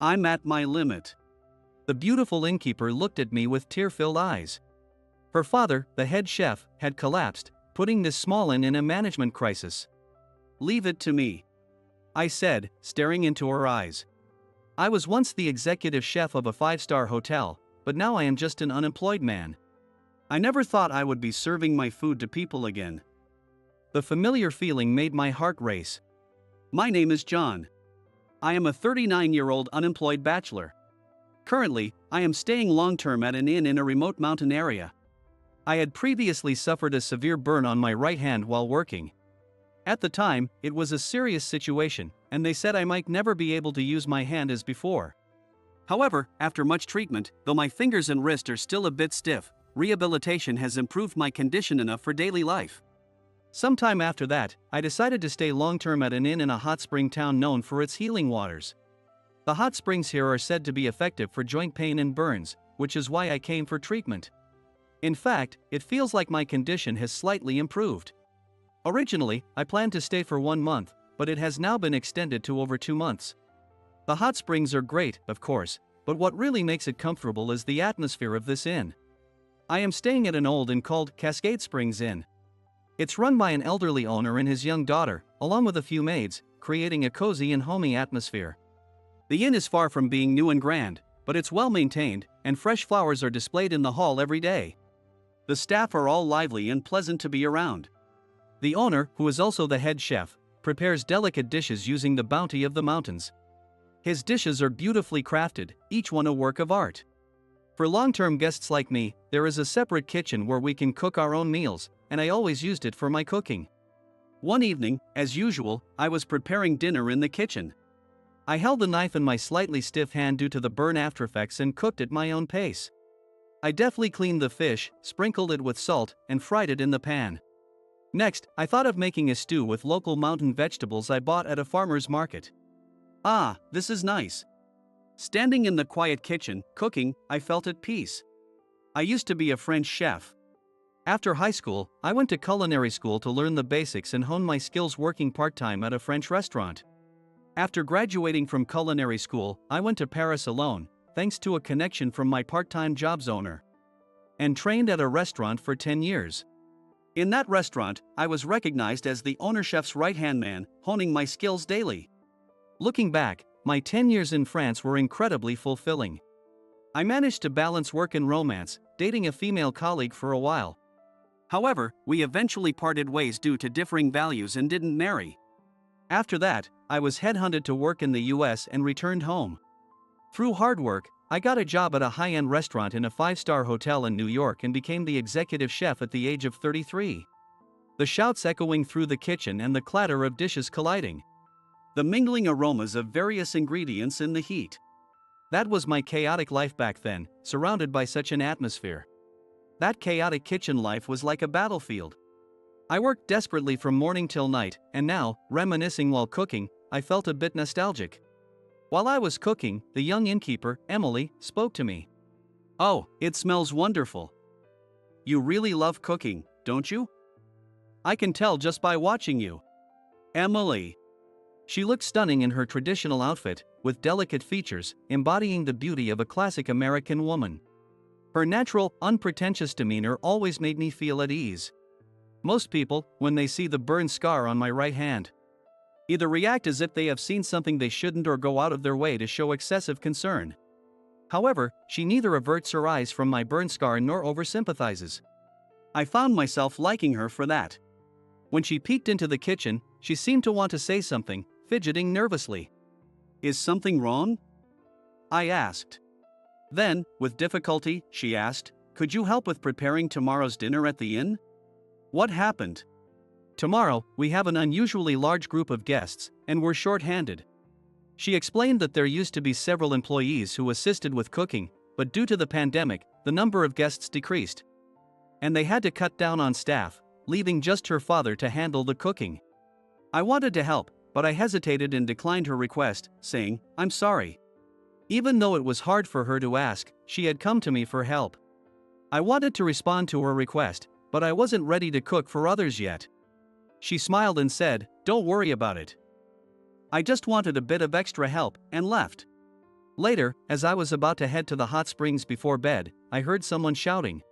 I'm at my limit. The beautiful innkeeper looked at me with tear-filled eyes. Her father, the head chef, had collapsed, putting this small inn in a management crisis. Leave it to me, I said, staring into her eyes. I was once the executive chef of a 5-star hotel, but now I am just an unemployed man. I never thought I would be serving my food to people again. The familiar feeling made my heart race. My name is John. I am a 39-year-old unemployed bachelor. Currently, I am staying long-term at an inn in a remote mountain area. I had previously suffered a severe burn on my right hand while working. At the time, it was a serious situation, and they said I might never be able to use my hand as before. However, after much treatment, though my fingers and wrist are still a bit stiff, rehabilitation has improved my condition enough for daily life. Sometime after that, I decided to stay long-term at an inn in a hot spring town known for its healing waters. The hot springs here are said to be effective for joint pain and burns, which is why I came for treatment. In fact, it feels like my condition has slightly improved. Originally, I planned to stay for 1 month, but it has now been extended to over 2 months. The hot springs are great, of course, but what really makes it comfortable is the atmosphere of this inn. I am staying at an old inn called Cascade Springs Inn. It's run by an elderly owner and his young daughter, along with a few maids, creating a cozy and homey atmosphere. The inn is far from being new and grand, but it's well maintained, and fresh flowers are displayed in the hall every day. The staff are all lively and pleasant to be around. The owner, who is also the head chef, prepares delicate dishes using the bounty of the mountains. His dishes are beautifully crafted, each one a work of art. For long-term guests like me, there is a separate kitchen where we can cook our own meals, and I always used it for my cooking. One evening, as usual, I was preparing dinner in the kitchen. I held the knife in my slightly stiff hand due to the burn aftereffects and cooked at my own pace. I deftly cleaned the fish, sprinkled it with salt, and fried it in the pan. Next, I thought of making a stew with local mountain vegetables I bought at a farmer's market. Ah, this is nice. Standing in the quiet kitchen, cooking, I felt at peace. I used to be a French chef. After high school, I went to culinary school to learn the basics and hone my skills working part-time at a French restaurant. After graduating from culinary school, I went to Paris alone, thanks to a connection from my part-time job's owner, and trained at a restaurant for 10 years. In that restaurant, I was recognized as the owner chef's right-hand man, honing my skills daily. Looking back, my 10 years in France were incredibly fulfilling. I managed to balance work and romance, dating a female colleague for a while. However, we eventually parted ways due to differing values and didn't marry. After that, I was headhunted to work in the US and returned home. Through hard work, I got a job at a high-end restaurant in a 5-star hotel in New York and became the executive chef at the age of 33. The shouts echoing through the kitchen and the clatter of dishes colliding. The mingling aromas of various ingredients in the heat. That was my chaotic life back then, surrounded by such an atmosphere. That chaotic kitchen life was like a battlefield. I worked desperately from morning till night, and now, reminiscing while cooking, I felt a bit nostalgic. While I was cooking, the young innkeeper, Emily, spoke to me. "Oh, it smells wonderful. You really love cooking, don't you? I can tell just by watching you." Emily. She looked stunning in her traditional outfit, with delicate features, embodying the beauty of a classic American woman. Her natural, unpretentious demeanor always made me feel at ease. Most people, when they see the burn scar on my right hand, either react as if they have seen something they shouldn't or go out of their way to show excessive concern. However, she neither averts her eyes from my burn scar nor oversympathizes. I found myself liking her for that. When she peeked into the kitchen, she seemed to want to say something, fidgeting nervously. "Is something wrong?" I asked. Then, with difficulty, she asked, "Could you help with preparing tomorrow's dinner at the inn?" What happened? Tomorrow, we have an unusually large group of guests, and we're short-handed. She explained that there used to be several employees who assisted with cooking, but due to the pandemic, the number of guests decreased. And they had to cut down on staff, leaving just her father to handle the cooking. I wanted to help, but I hesitated and declined her request, saying, "I'm sorry." Even though it was hard for her to ask, she had come to me for help. I wanted to respond to her request, but I wasn't ready to cook for others yet. She smiled and said, "Don't worry about it. I just wanted a bit of extra help," and left. Later, as I was about to head to the hot springs before bed, I heard someone shouting,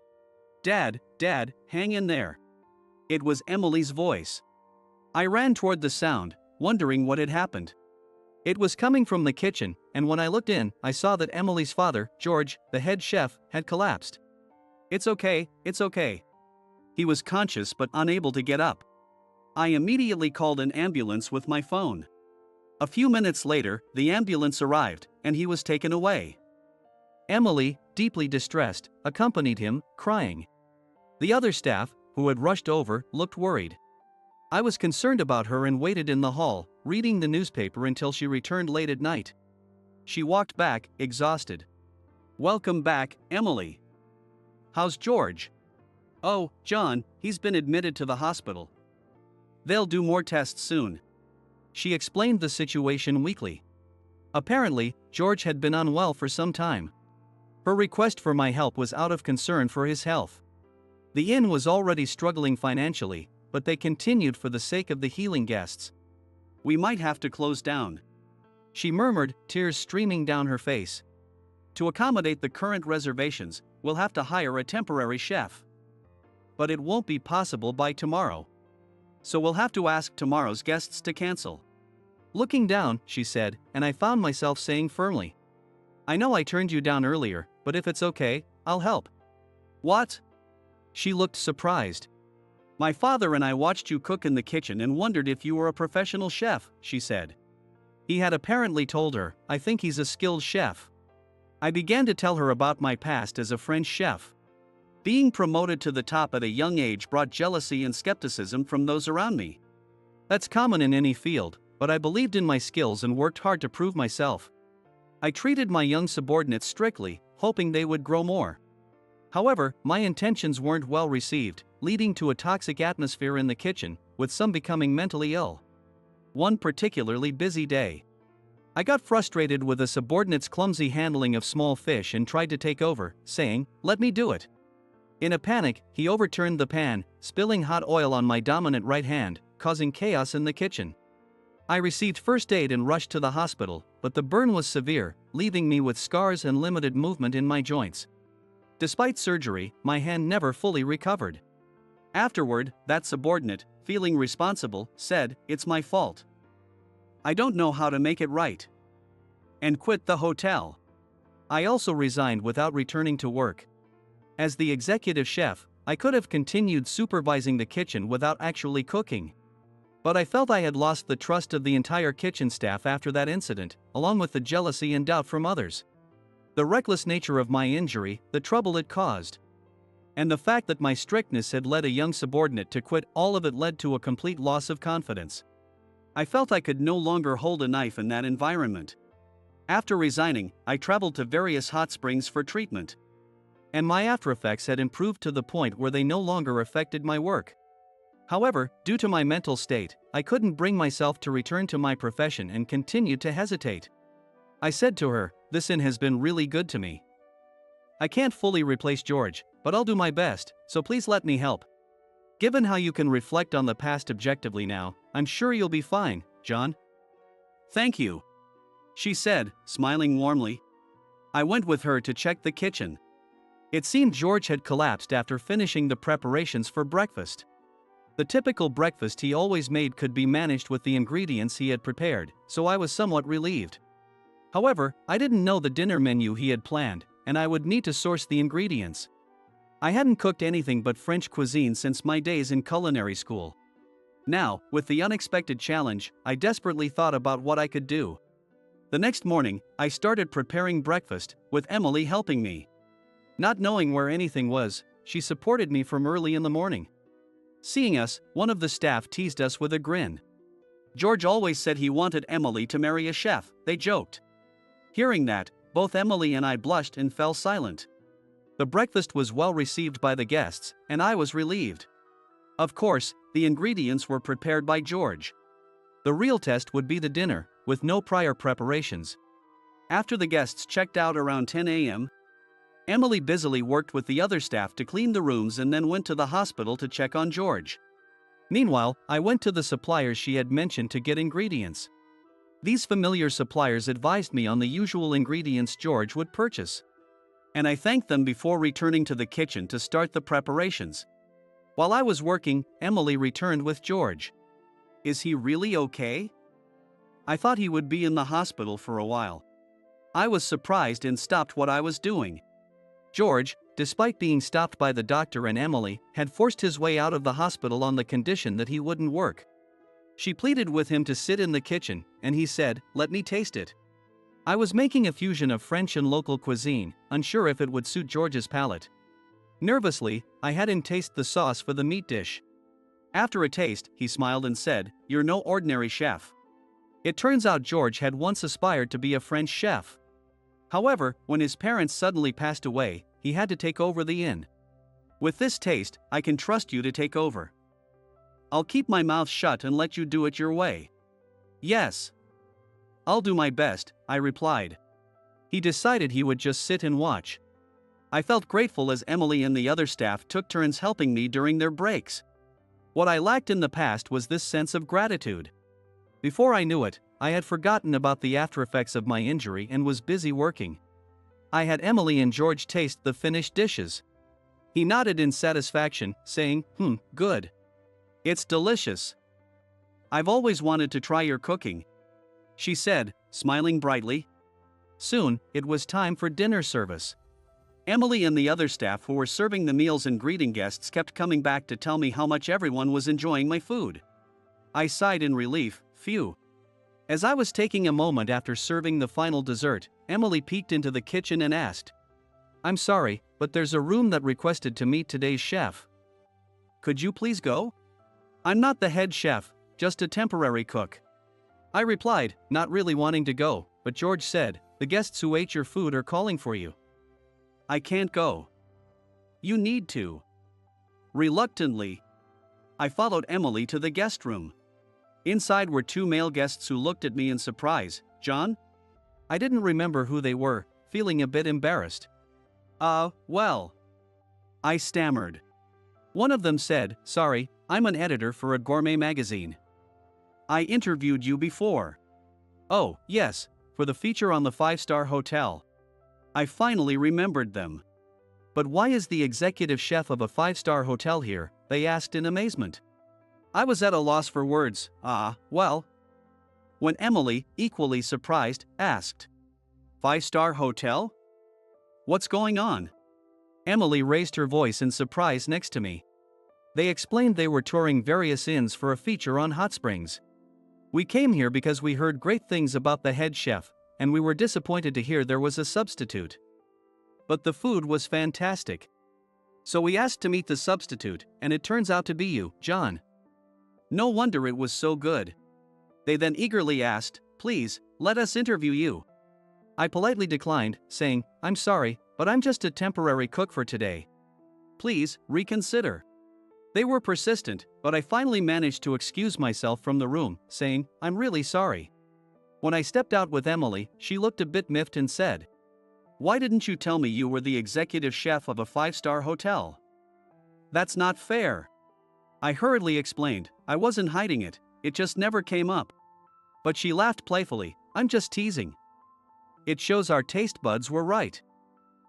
"Dad, Dad, hang in there." It was Emily's voice. I ran toward the sound, wondering what had happened. It was coming from the kitchen, and when I looked in, I saw that Emily's father, George, the head chef, had collapsed. It's okay, it's okay. He was conscious but unable to get up. I immediately called an ambulance with my phone. A few minutes later, the ambulance arrived, and he was taken away. Emily, deeply distressed, accompanied him, crying. The other staff, who had rushed over, looked worried. I was concerned about her and waited in the hall, reading the newspaper until she returned late at night. She walked back, exhausted. "Welcome back, Emily. How's George?" "Oh, John, he's been admitted to the hospital. They'll do more tests soon." She explained the situation weakly. Apparently, George had been unwell for some time. Her request for my help was out of concern for his health. The inn was already struggling financially, but they continued for the sake of the healing guests. "We might have to close down," she murmured, tears streaming down her face. "To accommodate the current reservations, we'll have to hire a temporary chef. But it won't be possible by tomorrow. So we'll have to ask tomorrow's guests to cancel." Looking down, she said, and I found myself saying firmly, "I know I turned you down earlier, but if it's okay, I'll help." "What?" She looked surprised. "My father and I watched you cook in the kitchen and wondered if you were a professional chef," she said. He had apparently told her, "I think he's a skilled chef." I began to tell her about my past as a French chef. Being promoted to the top at a young age brought jealousy and skepticism from those around me. That's common in any field, but I believed in my skills and worked hard to prove myself. I treated my young subordinates strictly, hoping they would grow more. However, my intentions weren't well received, leading to a toxic atmosphere in the kitchen, with some becoming mentally ill. One particularly busy day, I got frustrated with a subordinate's clumsy handling of small fish and tried to take over, saying, "Let me do it." In a panic, he overturned the pan, spilling hot oil on my dominant right hand, causing chaos in the kitchen. I received first aid and rushed to the hospital, but the burn was severe, leaving me with scars and limited movement in my joints. Despite surgery, my hand never fully recovered. Afterward, that subordinate, feeling responsible, said, "It's my fault. I don't know how to make it right," and quit the hotel. I also resigned without returning to work. As the executive chef, I could have continued supervising the kitchen without actually cooking. But I felt I had lost the trust of the entire kitchen staff after that incident, along with the jealousy and doubt from others. The reckless nature of my injury, the trouble it caused, and the fact that my strictness had led a young subordinate to quit, all of it led to a complete loss of confidence. I felt I could no longer hold a knife in that environment. After resigning, I traveled to various hot springs for treatment. And my aftereffects had improved to the point where they no longer affected my work. However, due to my mental state, I couldn't bring myself to return to my profession and continued to hesitate. I said to her, "This inn has been really good to me. I can't fully replace George, but I'll do my best, so please let me help. Given how you can reflect on the past objectively now, I'm sure you'll be fine, John." "Thank you," she said, smiling warmly. I went with her to check the kitchen. It seemed George had collapsed after finishing the preparations for breakfast. The typical breakfast he always made could be managed with the ingredients he had prepared, so I was somewhat relieved. However, I didn't know the dinner menu he had planned, and I would need to source the ingredients. I hadn't cooked anything but French cuisine since my days in culinary school. Now, with the unexpected challenge, I desperately thought about what I could do. The next morning, I started preparing breakfast, with Emily helping me. Not knowing where anything was, she supported me from early in the morning. Seeing us, one of the staff teased us with a grin. "George always said he wanted Emily to marry a chef," they joked. Hearing that, both Emily and I blushed and fell silent. The breakfast was well received by the guests, and I was relieved. Of course, the ingredients were prepared by George. The real test would be the dinner, with no prior preparations. After the guests checked out around 10 a.m., Emily busily worked with the other staff to clean the rooms and then went to the hospital to check on George. Meanwhile, I went to the suppliers she had mentioned to get ingredients. These familiar suppliers advised me on the usual ingredients George would purchase, and I thanked them before returning to the kitchen to start the preparations. While I was working, Emily returned with George. Is he really okay? I thought he would be in the hospital for a while. I was surprised and stopped what I was doing. George, despite being stopped by the doctor and Emily, had forced his way out of the hospital on the condition that he wouldn't work. She pleaded with him to sit in the kitchen, and he said, "Let me taste it." I was making a fusion of French and local cuisine, unsure if it would suit George's palate. Nervously, I had him taste the sauce for the meat dish. After a taste, he smiled and said, "You're no ordinary chef." It turns out George had once aspired to be a French chef. However, when his parents suddenly passed away, he had to take over the inn. "With this taste, I can trust you to take over. I'll keep my mouth shut and let you do it your way." "Yes. I'll do my best," I replied. He decided he would just sit and watch. I felt grateful as Emily and the other staff took turns helping me during their breaks. What I lacked in the past was this sense of gratitude. Before I knew it, I had forgotten about the aftereffects of my injury and was busy working. I had Emily and George taste the finished dishes. He nodded in satisfaction, saying, "Good. It's delicious. I've always wanted to try your cooking," she said, smiling brightly. Soon, it was time for dinner service. Emily and the other staff who were serving the meals and greeting guests kept coming back to tell me how much everyone was enjoying my food. I sighed in relief, phew. As I was taking a moment after serving the final dessert, Emily peeked into the kitchen and asked, "I'm sorry, but there's a room that requested to meet today's chef. Could you please go?" "I'm not the head chef, just a temporary cook," I replied, not really wanting to go, but George said, "The guests who ate your food are calling for you." "I can't go." "You need to." Reluctantly, I followed Emily to the guest room. Inside were two male guests who looked at me in surprise. "John?" I didn't remember who they were, feeling a bit embarrassed. Well," I stammered. One of them said, "Sorry, I'm an editor for a gourmet magazine." "I interviewed you before." "Oh, yes, for the feature on the 5-star hotel." I finally remembered them. "But why is the executive chef of a 5-star hotel here?" they asked in amazement. I was at a loss for words. Well. When Emily, equally surprised, asked, 5-star hotel? What's going on?" Emily raised her voice in surprise next to me. They explained they were touring various inns for a feature on hot springs. "We came here because we heard great things about the head chef, and we were disappointed to hear there was a substitute. But the food was fantastic. So we asked to meet the substitute, and it turns out to be you, John." No wonder it was so good. They then eagerly asked, "Please, let us interview you." I politely declined, saying, "I'm sorry, but I'm just a temporary cook for today. Please, reconsider." They were persistent, but I finally managed to excuse myself from the room, saying, "I'm really sorry." When I stepped out with Emily, she looked a bit miffed and said, "Why didn't you tell me you were the executive chef of a 5-star hotel? That's not fair." I hurriedly explained, I wasn't hiding it, it just never came up. But she laughed playfully, "I'm just teasing." It shows our taste buds were right.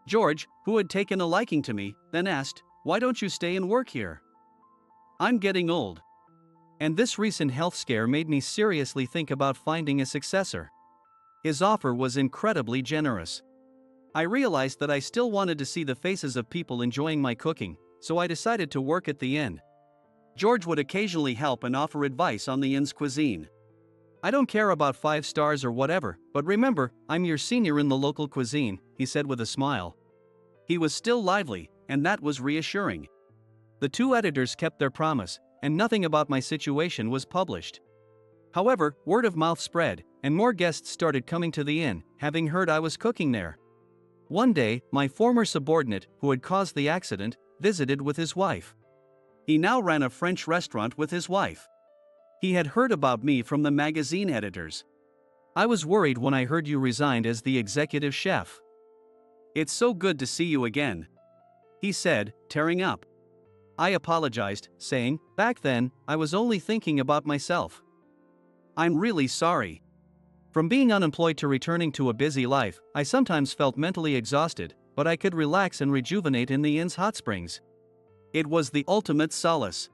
George, who had taken a liking to me, then asked, "Why don't you stay and work here?" "I'm getting old." And this recent health scare made me seriously think about finding a successor. His offer was incredibly generous. I realized that I still wanted to see the faces of people enjoying my cooking, so I decided to work at the inn. George would occasionally help and offer advice on the inn's cuisine. "I don't care about 5 stars or whatever, but remember, I'm your senior in the local cuisine," he said with a smile. He was still lively, and that was reassuring. The two editors kept their promise, and nothing about my situation was published. However, word of mouth spread, and more guests started coming to the inn, having heard I was cooking there. One day, my former subordinate, who had caused the accident, visited with his wife. He now ran a French restaurant with his wife. He had heard about me from the magazine editors. "I was worried when I heard you resigned as the executive chef." "It's so good to see you again," he said, tearing up. I apologized, saying, "Back then, I was only thinking about myself." "I'm really sorry." From being unemployed to returning to a busy life, I sometimes felt mentally exhausted, but I could relax and rejuvenate in the inn's hot springs. It was the ultimate solace.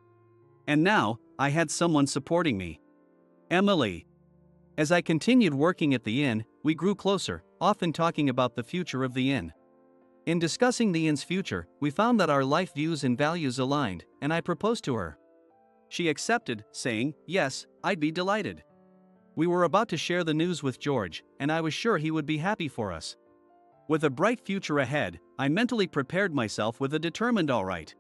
And now, I had someone supporting me. Emily. As I continued working at the inn, we grew closer, often talking about the future of the inn. In discussing the inn's future, we found that our life views and values aligned, and I proposed to her. She accepted, saying, "Yes, I'd be delighted." We were about to share the news with George, and I was sure he would be happy for us. With a bright future ahead, I mentally prepared myself with a determined "all right."